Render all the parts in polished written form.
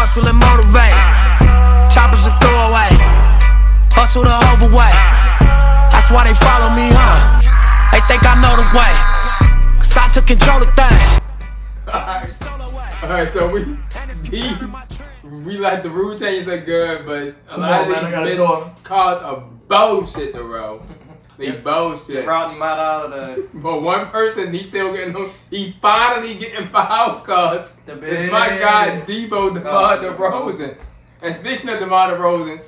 hustle and motivate. Choppers a throwaway. Hustle the overweight. That's why they follow me, huh? They think I know the way. Cause I took control of things. Alright, so we like the rule changes are good, but a lot of these missed calls are bullshit to roll. They bullshit. Brodie might out of the. But one person, he still getting. He finally getting foul calls. It's my guy DeMar Derozan. And speaking of DeMar Derozan,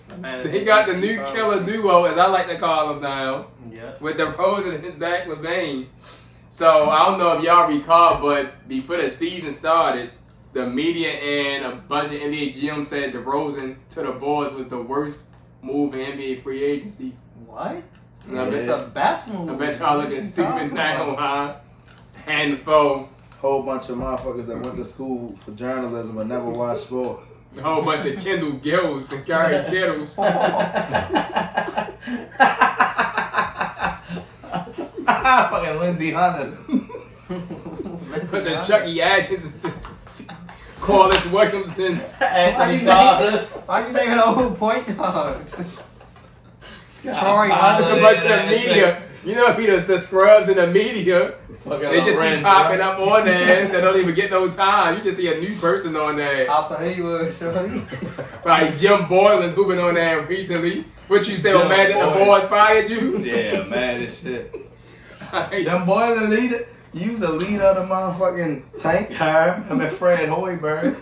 they got the new killer duo, as I like to call them now, with DeRozan and Zach LaVine. So I don't know if y'all recall, but before the season started, the media and a bunch of NBA GMs said DeRozan to the Bulls was the worst move in NBA free agency. What? It's the best move. I bet y'all looking stupid now, huh? And the phone. Whole bunch of motherfuckers that went to school for journalism but never watched sports. A whole bunch of Kendall Gills and Gary Kittles. Fucking Lindsey Hunters. Bunch of Chucky Atkins, Corliss Williamson, Anthony Davis. Why you naming all point guards? Troy a bunch of the media. You know, the scrubs in the media, they just keep popping up on there. They don't even get no time. You just see a new person on there. Also, he was shorty. Like Jim Boylan's who been on there recently. What, you still mad that the boys fired you? Yeah, mad as shit. Jim Boylan leader. You the leader of the motherfucking tank car. I mean Fred Hoiberg.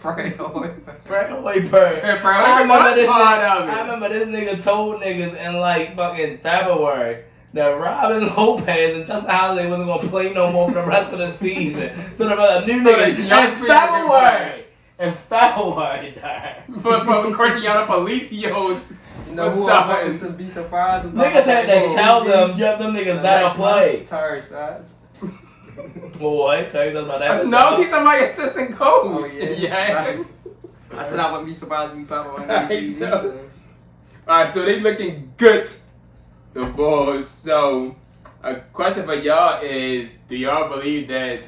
Fred Hoiberg. I remember this nigga told niggas in like fucking February that Robin Lopez and Justin Holiday wasn't gonna play no more for the rest of the season. So the new nigga in February. But from Cortiana Felicios. You know who I was to be surprised about? Niggas had to tell them, them niggas better play. Terry Stats. Boy, Terry Stats about that. No, he's somebody assistant coach. Oh yeah. I said I wouldn't be surprised if we probably won that season. Alright, so they looking good, the Bulls. So a question for y'all is, do y'all believe that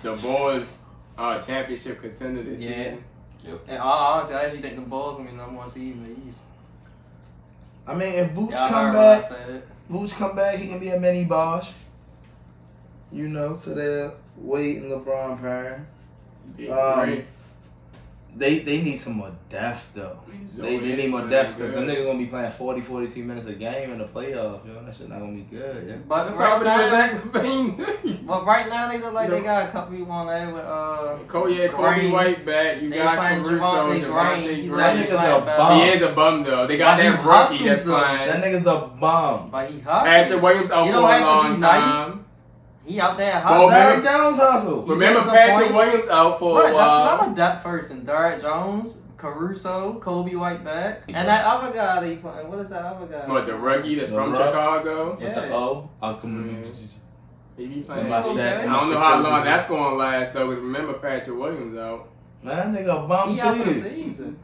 the Bulls are championship contender this season? Yep. And honestly, I actually think the Bulls will be number one seed in the East. I mean, if Vooch come back, he can be a mini Bosh. You know, to their Wade and LeBron pair. They need some more depth though. They need more depth because them niggas gonna be playing 40, 42 minutes a game in the playoffs. Yo, that shit not gonna be good. Yeah. But right now they look like they got a couple people on there with Kobe White back. You got Caruso, Javante Green. That nigga's a bum. He is a bum though. They got that rookie that's playing. That nigga's a bum. But he hustles. Patrick Williams out for a long time. He out there hustling. Derek Jones hustle. Remember Patrick Williams out for a while. That's another depth person. Derek Jones, Caruso, Kobe White back. And that other guy they playing. What is that other guy? What, the rookie that's from Chicago? Yeah. With the O? He be playing. I don't know how long that's going to last though, because remember Patrick Williams out. Man, that nigga a bum he too. Out for the season.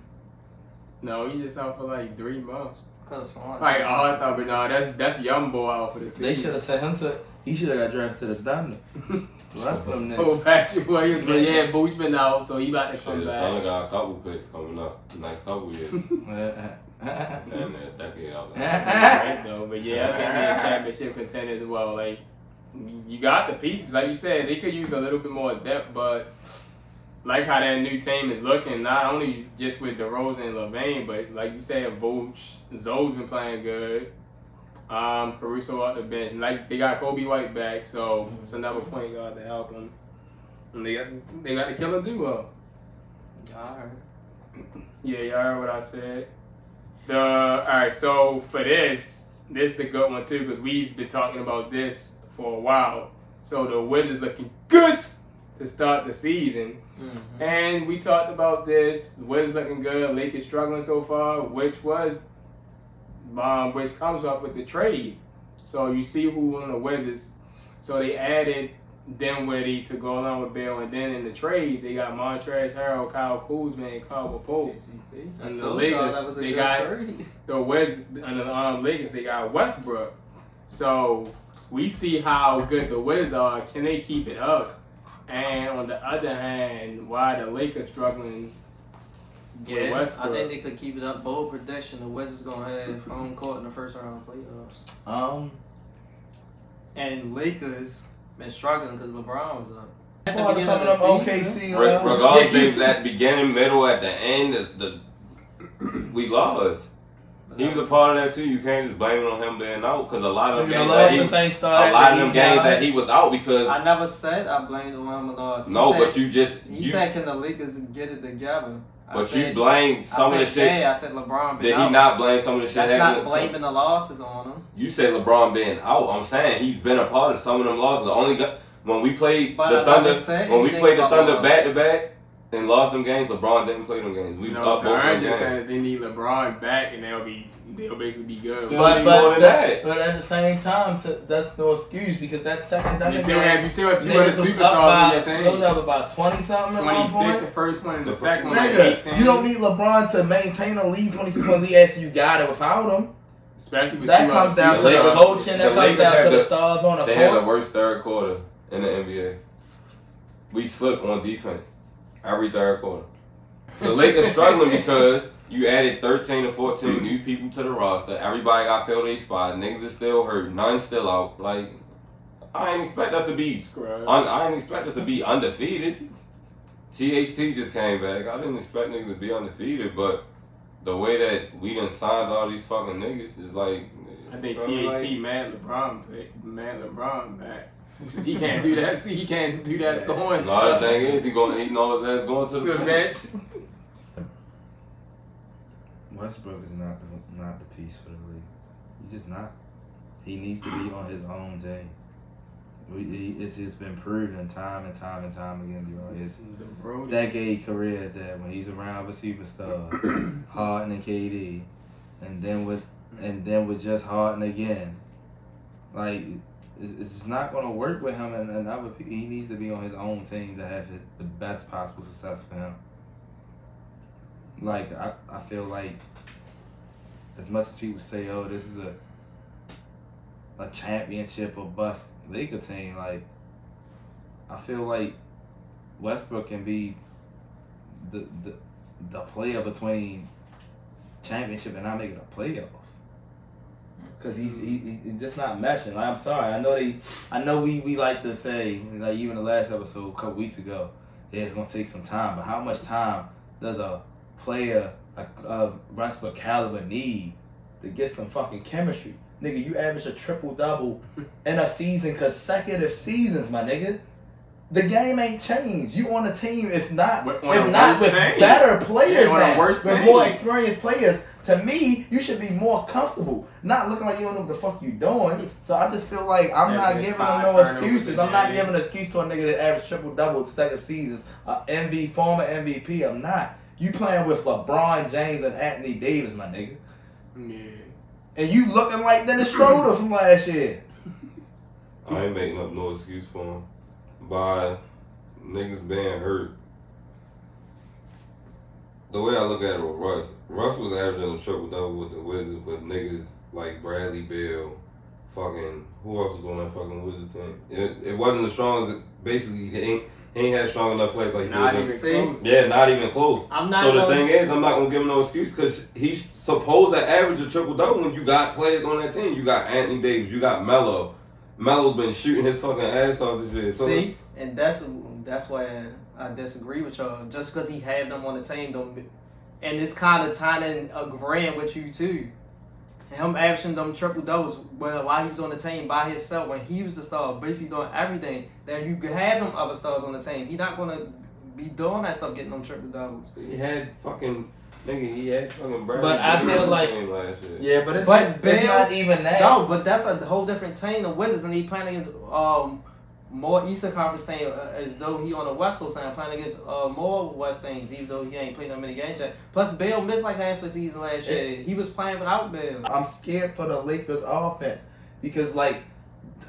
No, he just out for like 3 months. Like, All-Star, but no, that's young boy out for the season. They should have sent him to. He should have got drafted to the Thunder. Well, that's them niggas. Oh, Patrick Williams, but yeah, Boo's been out, so he about to come back. Thunder got a couple picks coming up. Nice couple years. And that decade out there. though, but yeah, I think they're a championship contender as well. Like, you got the pieces, like you said, they could use a little bit more depth, but like how that new team is looking, not only just with DeRozan and LaVine, but like you said, Vooch, Zoe's been playing good. Caruso off the bench. Like they got Kobe White back, so it's another point guard to help them. And they got the killer duo. Y'all heard. Yeah, y'all heard what I said. Alright, so for this is a good one too, because we've been talking about this for a while. So the Wizards looking good to start the season. Mm-hmm. And we talked about this. The Wizards looking good, Lakers struggling so far, which comes up with the trade. So you see who on the Wizards. So they added Dinwiddie to go along with Bale, and then in the trade they got Montrezl Harrell, Kyle Kuzma, and Caldwell Pope. And the Lakers, they got the Wizards, and the Lakers, they got Westbrook. So we see how good the Wizards are. Can they keep it up? And on the other hand, why the Lakers struggling Yeah, Westbrook. I think they could keep it up. Bold prediction: the Wizards gonna have home court in the first round of playoffs. And Lakers been struggling because LeBron was up. At the Well, beginning some of of them the OKC. season, Regardless if that beginning, middle, at the end, we lost. He was a part of that too. You can't just blame it on him being out because a lot of them games that he was out because I never said I blamed him on the loss. He said, "Can the Lakers get it together?" You blame some of the shit. I said LeBron. Did he not blame some of the shit? That's not blaming the losses on him. You said LeBron being out. I'm saying he's been a part of some of them losses. The only when we played the Thunder, back to back and lost them games, LeBron didn't play them games. We up both I'm games. just saying that they need LeBron back and they'll basically be good. But at the same time, that's no excuse because that second Thunder you still have two other superstars in your team. They was up about 20 something at one 26 point. the first one and the second one Nigga, 18. you don't need LeBron to maintain a lead 26-point lead after you got it without him. Especially with that comes down to the coaching. That comes down to the stars on the court. They had the worst third quarter in the NBA. We slipped on defense every third quarter. The Lakers struggling because you added 13 to 14 new people to the roster. Everybody got filled their spot. Niggas is still hurt. None still out. Like I ain't expect us to be. I ain't expect us to be undefeated. THT just came back. I didn't expect niggas to be undefeated, but the way that we done signed all these fucking niggas is like. I think THT mad LeBron back. He can't do that. See, he can't do that scoring stuff. The thing is, he know his ass going to the bench. Westbrook is not the piece for the league. He's just not. He needs to be on his own team. It's been proven time and time again throughout his decade career that when he's around a superstar, Harden and KD, and then with just Harden again, like it's just not gonna work with him and other people. He needs to be on his own team to have the best possible success for him. Like I feel like as much as people say, oh, this is a championship or bust Laker team, like I feel like Westbrook can be the player between championship and not making the playoffs. Cause he's just not meshing. Like I'm sorry, I know we like to say, like even the last episode a couple weeks ago, yeah, it's gonna take some time. But how much time does a player of Westbrook caliber need to get some fucking chemistry? Nigga, you average a triple-double in a season, consecutive seasons, my nigga. The game ain't changed. You on a team, if not with better players now, with more experienced players. To me, you should be more comfortable, not looking like you don't know what the fuck you doing. So I just feel like I'm not giving them no excuses. I'm not giving an excuse to a nigga that averaged triple-double consecutive seasons, former MVP. I'm not. You playing with LeBron James and Anthony Davis, my nigga. Yeah. And you looking like Dennis Schroeder from last year. I ain't making up no excuse for him. By niggas being hurt. The way I look at it with Russ was averaging a triple-double with the Wizards with niggas like Bradley Beal, fucking, who else was on that fucking Wizards team? It wasn't as strong as basically, he ain't had strong enough players like not even close. Yeah, not even close. The thing is, I'm not gonna give him no excuse because he's supposed to average a triple-double when you got players on that team. You got Anthony Davis, you got Melo. Melo's been shooting his fucking ass off this year. So see, and that's why I disagree with y'all. Just because he had them on the team, and it's kind of tying agreeing with you too. Him averaging them triple doubles while he was on the team by himself, when he was the star, basically doing everything. Then you could have them other stars on the team. He's not gonna be doing that stuff, getting them triple doubles. He had fucking. He had fucking Bradley. But I feel like, yeah, but it's not even that. No, but that's a whole different team. The Wizards, and he playing against more Eastern Conference team, as though he on the West Coast and playing against more West teams, even though he ain't played that many games yet. Plus, Bale missed like half the season last year. He was playing without Bale. I'm scared for the Lakers offense because, like,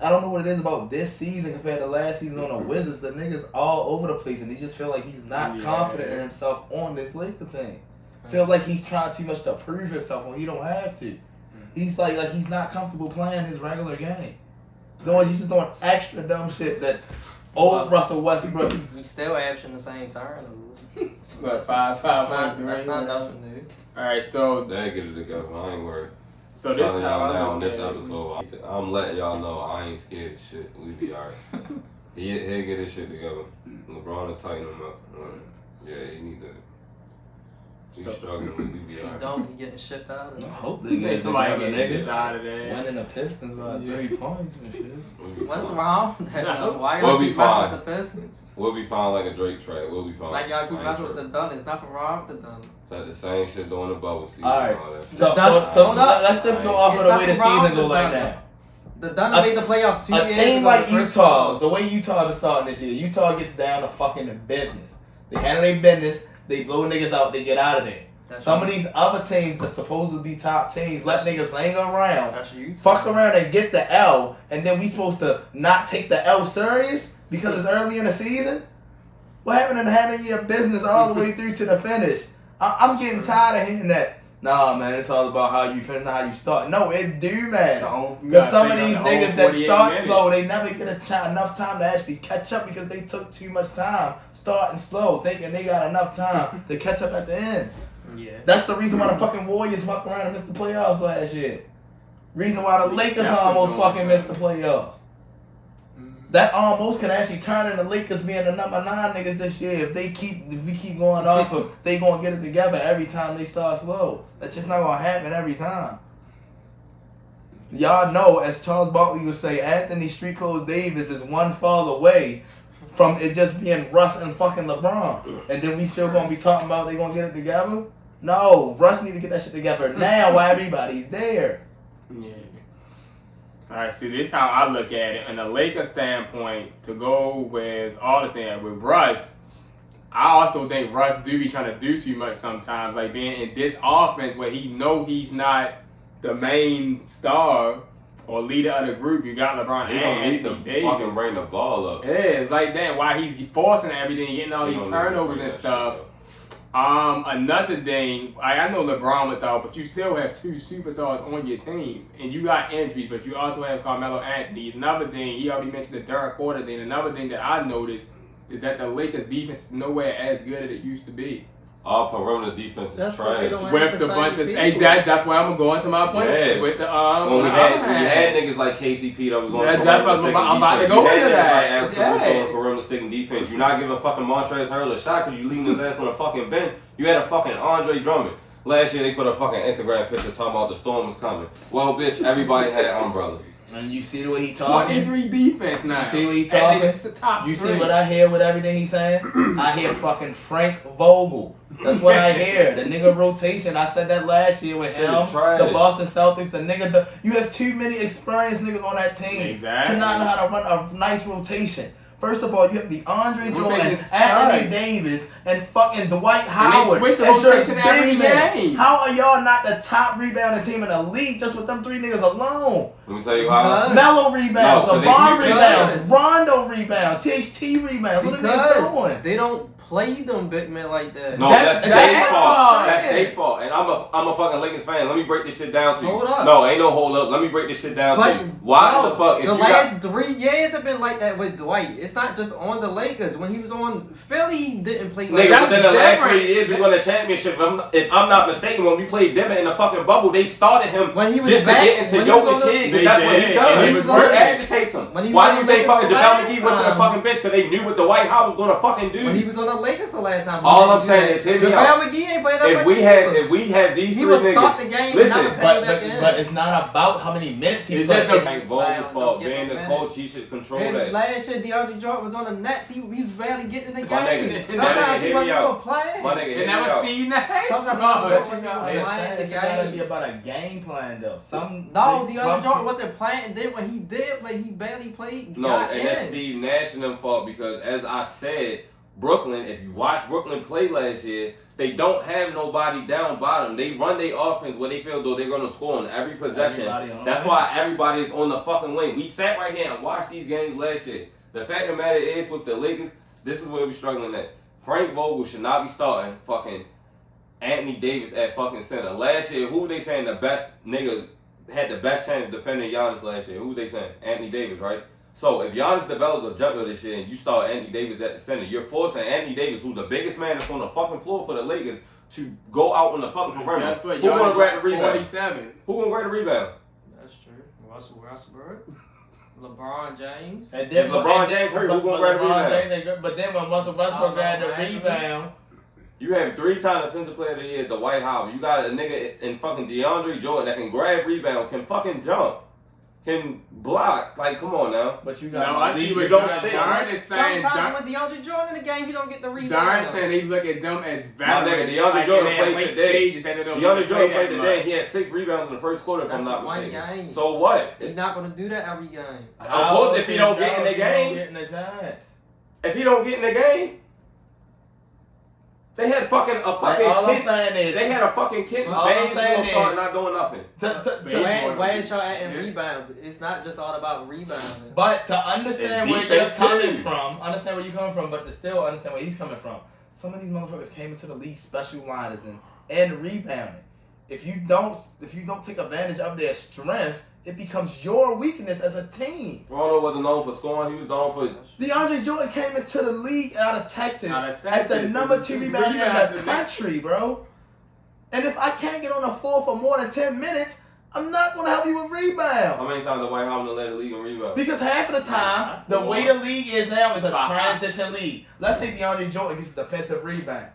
I don't know what it is about this season compared to last season on the Wizards. The niggas all over the place, and he just feel like he's not confident in himself on this Laker team. Feel like he's trying too much to prove himself when he don't have to. He's like he's not comfortable playing his regular game. He's just doing extra dumb shit that Old Russell Westbrook. He's still averaging the same turnovers. What, 5, That's 5, 1, not 3? nothing new. Alright, so They get it together. I ain't worried. this is Telling how y'all now I on look this at it. episode, I'm letting y'all know I ain't scared of shit. We be alright. He'll get his shit together. LeBron will tighten him up. Yeah, he need to. He's struggling. We be If he alright. don't, he getting shipped out of I it. hope they get it Nobody together, get shit nigga. out of there. Winning the Pistons by 3 points and shit. We'll be What's fine. wrong with that? though? Why We'll y'all be keep messing fine. with the Pistons? We'll be fine like a Drake track. We'll be fine. Like y'all keep I ain't messing with the tripping. Dun. There's nothing wrong with the Dun. It's like the same shit during the bubble season. All right. And all that shit. So Hold up. let's just go off of the way the It's nothing wrong season with go the like Dun, that. The Dun made the playoffs 2 A years team ago. like Chris Utah, Paul. the way Utah is starting this year, Utah gets down to fucking the business. They handle their business, they blow niggas out, they get out of there. That's Some right. of these other teams that supposed to be top teams let niggas linger around, That's Utah. fuck around and get the L, and then we supposed to not take the L serious because it's early in the season? What happened to handling your business all the way through to the finish? I'm getting tired of hearing that. Nah, man, it's all about how you finish, not how you start. No, it do, man. Because some of these niggas that start slow, they never get enough time to actually catch up because they took too much time starting slow, thinking they got enough time to catch up at the end. Yeah. That's the reason why the fucking Warriors fucked around and missed the playoffs last year. Reason why the Lakers almost fucking missed the playoffs. That almost can actually turn into Lakers being the number 9 niggas this year if we keep going off of they gonna get it together every time they start slow. That's just not gonna happen every time. Y'all know, as Charles Barkley would say, Anthony Street Code Davis is one fall away from it just being Russ and fucking LeBron. And then we still gonna be talking about they gonna get it together? No, Russ need to get that shit together now while everybody's there. Yeah. Alright, see, this is how I look at it. In a Lakers standpoint, to go with all the time, with Russ, I also think Russ do be trying to do too much sometimes. Like being in this offense where he know he's not the main star or leader of the group. You got LeBron He don't need to and Davis. fucking bring the ball up. Yeah, it's like that. Why he's forcing everything, getting all He these don't need to turnovers bring and that stuff. shit up. Another thing, I know LeBron was out, but you still have 2 superstars on your team, and you got injuries, but you also have Carmelo Anthony. Another thing, he already mentioned the third quarter thing. Another thing that I noticed is that the Lakers' defense is nowhere as good as it used to be. All perimeter defense is That's why they trash. don't have With the the same bunch of people. that's why I'm gonna go into my point. Yeah. With the When we had niggas like KCP that was on That's what I'm about to go into that. Like Yeah. on perimeter sticking defense. You're not giving fucking Montrezl Harrell a shot because you leaving his ass on the fucking bench. You had a fucking Andre Drummond. Last year they put a fucking Instagram picture talking about the storm is coming. Well, bitch, everybody had umbrellas. And you see the way he talking? 23 defense now. You see what he That talking? nigga's the top You 3. see what I hear with everything he's saying? I hear fucking Frank Vogel. That's what I hear. The nigga rotation. I said that last year with Shit him. is trash. The Boston Celtics. The nigga. You have too many experienced niggas on that team Exactly. to not know how to run a nice rotation. First of all, you have the Andre Jordan, Rotation Anthony sucks. Davis, and fucking Dwight Howard. switch the as your rotation every big man. game. How are y'all not the top rebounding team in the league just with them 3 niggas alone? Let me tell you how. Because- Melo rebounds, No, 'cause they LeBron switch rebounds, because- Rondo rebounds, THT rebounds. What are niggas Because doing? they don't play them big men like that. No, That's that's what their I'm fault. saying. That's their fault. And I'm a fucking Lakers fan. Let me break this shit down to you. Hold up. No, ain't no hold up. Let me break this shit down to But you. Why no, the fuck? If the you got, last 3 years have been like that with Dwight. It's not just on the Lakers. When he was on Philly, he didn't play like nigga, that. within the last different. 3 years, we won a championship. If I'm not mistaken, when we played Denver in the fucking bubble, they started him When he was just back- to get into when he was on Jokic's the- head. They That's what he did, does. and he was He on the- agitates him. when he was Why on do you the think Lakers fucking the JaVale last McGee went to the time. fucking bench? Because they knew what Dwight Howard was going to fucking do. When he was on the Lakers the last time. All I'm saying is, hear me JaVale out. McGee ain't played that If much we either. had these He 3 would start niggas, the game listen, and never came back in. But it's not about how many minutes he it's plays. just the It's- Frank Don't Vogel's fault. give Being him the minutes. coach, he should control And that. last year, DeAndre Jordan was on the Nets. He was barely getting in the My nigga, game. my nigga, Sometimes he hear me wasn't out. even playing. My nigga, hear And that me was out. Steve Nash. Sometimes bro. he wasn't even It's playing the it's gotta be game. about a game plan though. No, DeAndre Jordan wasn't playing. And then when he did play, he barely played. No, got and in. that's Steve Nash and them fault because, as I said, Brooklyn, if you watch Brooklyn play last year, they don't have nobody down bottom. They run their offense where they feel though they're going to score on every possession. Everybody on That's the why everybody is on the fucking wing. We sat right here and watched these games last year. The fact of the matter is, with the Lakers, this is where we're struggling at. Frank Vogel should not be starting fucking Anthony Davis at fucking center. Last year, who they saying the best nigga had the best chance defending Giannis last year? Who they saying? Anthony Davis, right? So if Giannis develops a jumper this year and you start Anthony Davis at the center, you're forcing Anthony Davis, who's the biggest man that's on the fucking floor for the Lakers, to go out on the fucking perimeter. That's what Who gonna grab the rebound? 47. Who gonna grab the rebound? That's true. Russell Westbrook, LeBron James. And then If LeBron James hurt, who gonna grab the rebound? But then when Russell Westbrook grabbed the rebound, You have 3-time defensive player of the year, Dwight Howard. You got a nigga in fucking DeAndre Jordan that can grab rebounds, can fucking jump, can block. Like, come on now. but you No, got I see You what don't Darren stay. Darren is saying. Sometimes with DeAndre Jordan in the game, he don't get the rebound. Darren saying he look at them as My nigga, veterans. DeAndre like, Jordan in their played late today. stages that they don't DeAndre get to Jordan play played that today. much. He had 6 rebounds in the first quarter, if That's I'm not one mistaken. game. So what? He's not going to do that every game. Of course, if he don't get in the game, getting the chance. if he don't get in the game, they had fucking a fucking All I'm kid. saying is, They had a fucking kid. All I'm Bang, saying gonna start is- not doing nothing. Where is y'all at in rebounds? It's not just all about rebounding. but to understand It's where you're defense coming too. from, understand where you're coming from, but to still understand where he's coming from. Some of these motherfuckers came into the league specializing and rebounding. If you don't take advantage of their strength, it becomes your weakness as a team. Rondo wasn't known for scoring. He was known for. DeAndre Jordan came into the league out of Texas, Out of as the Texas. number 2 rebounder in the Rebounding. country, bro. And if I can't get on the floor for more than 10 minutes, I'm not going to help you with rebounds. How many times did Dwight Howard led the league in rebounds? Because half of the time, the way the league is now is a transition league. Let's say DeAndre Jordan gets a defensive rebound,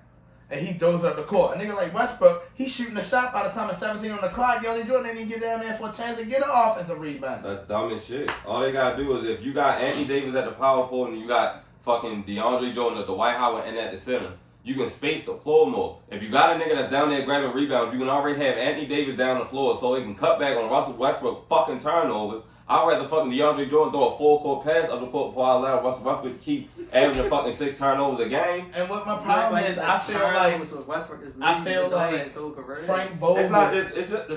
and he throws it up the court. A nigga like Westbrook, he's shooting a shot by the time it's 17 on the clock. DeAndre Jordan didn't even get down there for a chance to get an offensive rebound. That's dumb as shit. All they gotta do is if you got Anthony Davis at the power forward and you got fucking DeAndre Jordan at the Dwight Howard and at the center, you can space the floor more. If you got a nigga that's down there grabbing rebounds, you can already have Anthony Davis down the floor so he can cut back on Russell Westbrook fucking turnovers. I'd rather fucking DeAndre Jordan throw a full court pass up the court before I allow Russell Westbrook to keep averaging fucking 6 turnovers a game. And what my problem is, I feel like Westbrook is I feel like Frank Vogel. It's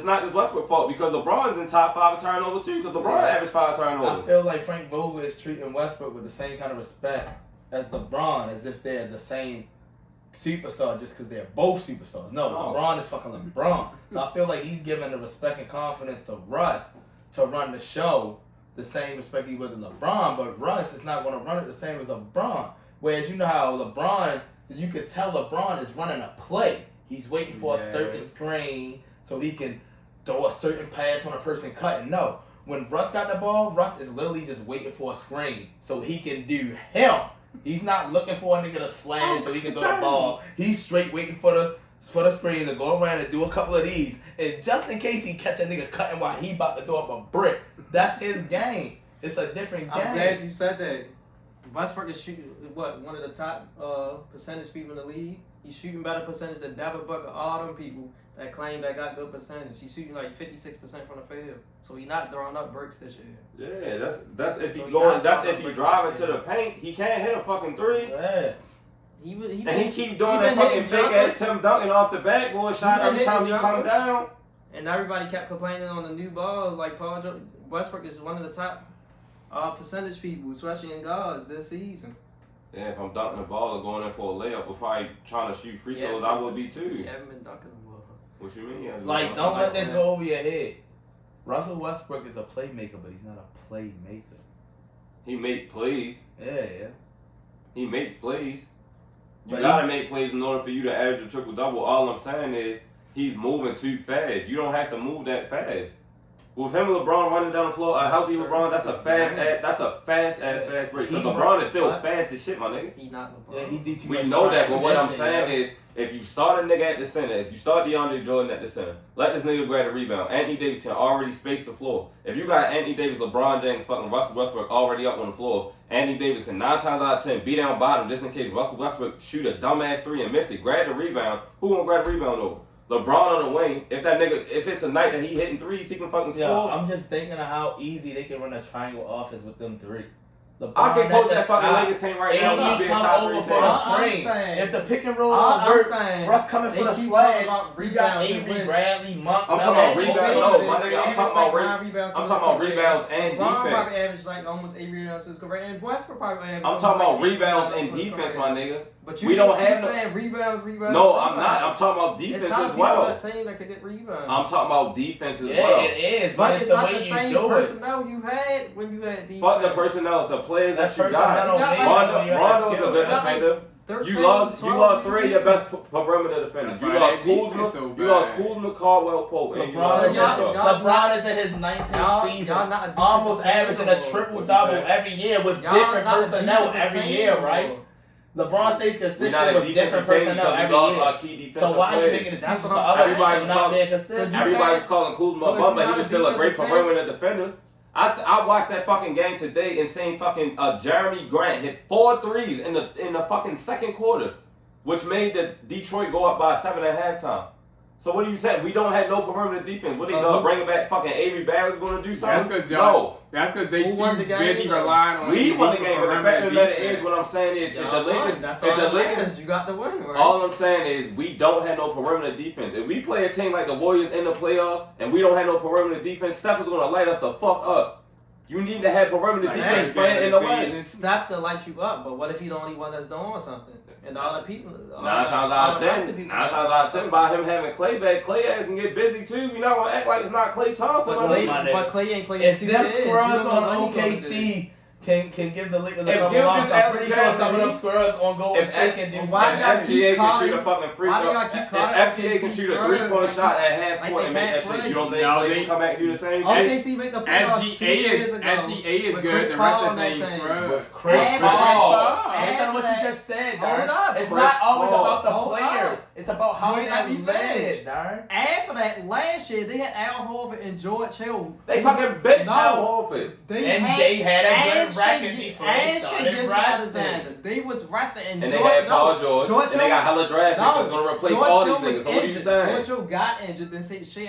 not just Westbrook's fault because LeBron's in top 5 of turnovers too because LeBron averaged 5 I turnovers. feel like Frank Vogel is treating Westbrook with the same kind of respect as LeBron, as if they're the same superstar just because they're both superstars. No, Oh. LeBron is fucking LeBron. So I feel like he's giving the respect and confidence to Russ to run the show the same respect he would to LeBron, but Russ is not going to run it the same as LeBron. Whereas you know how LeBron, you could tell LeBron is running a play. He's waiting for a certain screen so he can throw a certain pass on a person cutting. No. When Russ got the ball, Russ is literally just waiting for a screen so he can do him. He's not looking for a nigga to slash so he can throw the ball. He's straight waiting for the screen to go around and do a couple of these. And just in case he catch a nigga cutting while he about to throw up a brick, that's his game. It's a different game. I'm glad you said that. Westbrook is shooting, one of the top percentage people in the league. He's shooting better percentage than Devin Booker, all them people that claim they got good percentage. He's shooting like 56% from the field. So he's not throwing up bricks this year. Yeah, that's if So he he going. not That's throwing if he bricks driving this to year. the paint. He can't hit a fucking 3. Yeah. And he keep doing he that been fucking hitting fake ass jumpers. Tim Duncan off the backboard shot been every time he hitting come jumpers. down. And everybody kept complaining on the new ball. Like Paul George, Westbrook is one of the top percentage people, especially in guards this season. Yeah, if I'm dunking the ball or going in for a layup or probably trying to shoot free Yeah, throws, I would be too. You haven't been dunking the ball. What you mean? Yeah, Like, don't let this go over your head. Russell Westbrook is a playmaker, but he's not a playmaker. He make plays. Yeah. He makes plays. You But gotta make plays in order for you to average a triple double. All I'm saying is he's moving too fast. You don't have to move that fast. With him and LeBron running down the floor, a healthy LeBron, that's a fast break. Because LeBron is still fast as shit, my nigga. He not LeBron. Yeah, he did too We much know that, but what I'm transition, saying yo. is, if you start a nigga at the center, if you start DeAndre Jordan at the center, let this nigga grab the rebound. Anthony Davis can already space the floor. If you got Anthony Davis, LeBron James, fucking Russell Westbrook already up on the floor, Anthony Davis can 9 times out of 10 be down bottom just in case Russell Westbrook shoot a dumbass 3 and miss it. Grab the rebound. Who gonna grab the rebound over? LeBron on the wing. If that nigga, if it's a night that he hitting 3s, he can fucking Yeah, score. I'm just thinking of how easy they can run a triangle offense with them 3. I can coach that fucking Lakers team right now. AD come over for the screen. If the pick and roll don't work, Russ coming for the slash. You got Avery Bradley, Monk. I'm talking about rebounds. No, my nigga, I'm talking about rebounds and probably defense. averaged like almost 8 rebounds to his career, and Westbrook probably averaged. I'm talking about rebounds and defense, my nigga. But we don't have saying rebounds. No, I'm not. I'm talking about defense as well. It's not a team that could get rebounds. I'm talking about defense as well. Yeah, it is, but it's the way you do it. Personnel you had when you had defense. Fuck the personnel, it's the players that you got. Rondo's a good defender. You lost 3 of your best perimeter defenders. You lost Kuzma, Caldwell Pope, and LeBron is in his 19th season, almost averaging a triple-double every year with different personnel every year, right? LeBron stays consistent with different personnel every year. So why are you making excuses for other people not being consistent? Everybody's calling Kuzma a bum, but he was still a great perimeter defender. I watched that fucking game today and seen fucking Jeremy Grant hit 4 threes in the fucking second quarter, which made the Detroit go up by 7 at halftime. So what are you saying? We don't have no perimeter defense. What they gonna bring it back? Fucking Avery Bradley's gonna do something? That's because they too busy relying on. We won the game, but the fact of the matter is, what I'm saying is, if the Lakers, you got the win, right? all I'm saying is, we don't have no perimeter defense. If we play a team like the Warriors in the playoffs and we don't have no perimeter defense, Steph is gonna light us the fuck up. You need to have perimeter defense playing in the West. Steph to light you up, but what if he's the only one that's doing something? And all the people. 9 times out of 10, by him having Clay back, Clay ass can get busy too. You're not gonna act like it's not Clay Thompson. But Clay ain't playing. If them scrubs on OKC can give the Lakers a couple losses, I'm pretty sure some of them scrubs on Golden State can do something. FGA can shoot a fucking free throw. If FGA can shoot a 3-point shot at half court and make that shit, you don't think Clay can come back and do the same shit? OKC make the playoffs 2 years ago. FGA is good. The rest of the team scrubs. With Chris Paul. Based on what you just said, Darn. It's not always about the players. It's about how they're led, Darn. After that, last year, they had Al Horford and George Hill. They fucking bitched Al Horford. They had a good record before they started resting. They was resting. And they had Paul George. And they got hella draft picks that's going to replace all these niggas. So what are you saying? George Hill got injured. Then Shea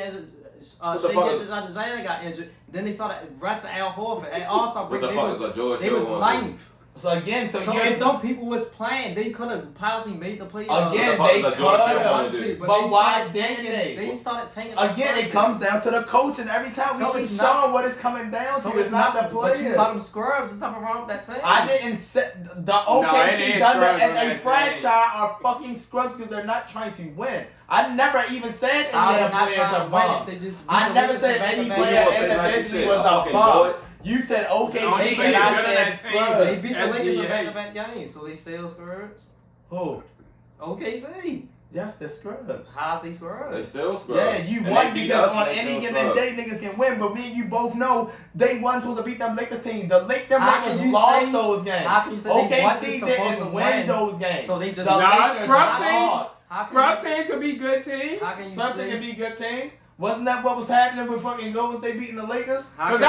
Alexander got injured. Then they started resting Al Horford. And also, they was ninth. So again, so if those people was playing, they could have possibly made the playoffs. Again, they could have. But why didn't they? They started tanking. Again, it comes down to the coach, and every time we keep showing what it's coming down to, it's not the players. But you call them scrubs. There's nothing wrong with that team. I didn't say the OKC Thunder as a franchise are fucking scrubs because they're not trying to win. I never even said any of the players are bum. I never said any player individually was a bum. You said OKC and I said scrubs. They beat the Lakers in back-to-back games, so they still scrubs. Who? OKC. Yes, they're scrubs. How's they scrubs? They still scrubs. Yeah, you won because on any given day niggas can win, but me and you both know they wasn't supposed to beat them Lakers team. The Lakers lost those games. How can you say OKC didn't win those games. So they just scrub teams could be good teams. Scrub teams can be good teams. Wasn't that what was happening with fucking Golden State beating the Lakers? Because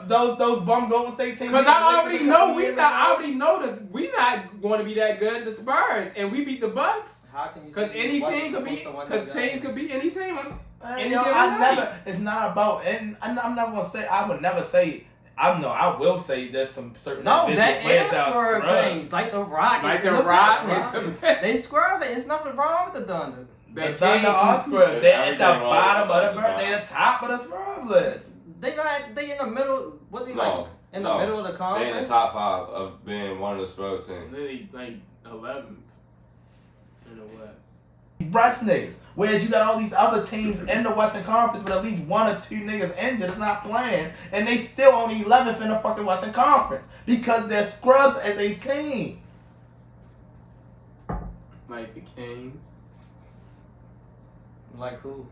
those bum Golden State teams. Because I already know I already know this. We not going to be that good. The Spurs and we beat the Bucks. How can you? Because any team could be. Because teams could beat any team. It's not about. And I'm not gonna say. I would never say. I will say there's some certain that is scrub teams like the Rockets. Like the Rockets. They scrubs. There's nothing wrong with the Thunder. The Thunder are scrubs. They're at the bottom of the bird. They're the top of the scrub list. They in the middle. What do you like? In the middle of the conference. They in the top 5 of being one of the scrub teams. They like 11th in the West. Rest niggas. Whereas you got all these other teams in the Western Conference with at least 1 or 2 niggas injured that's not playing, and they still only 11th in the fucking Western Conference because they're scrubs as a team. Like the Kings. Like who?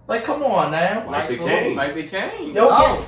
Like, come on now. Like the Kings. Like the Kings. Yo,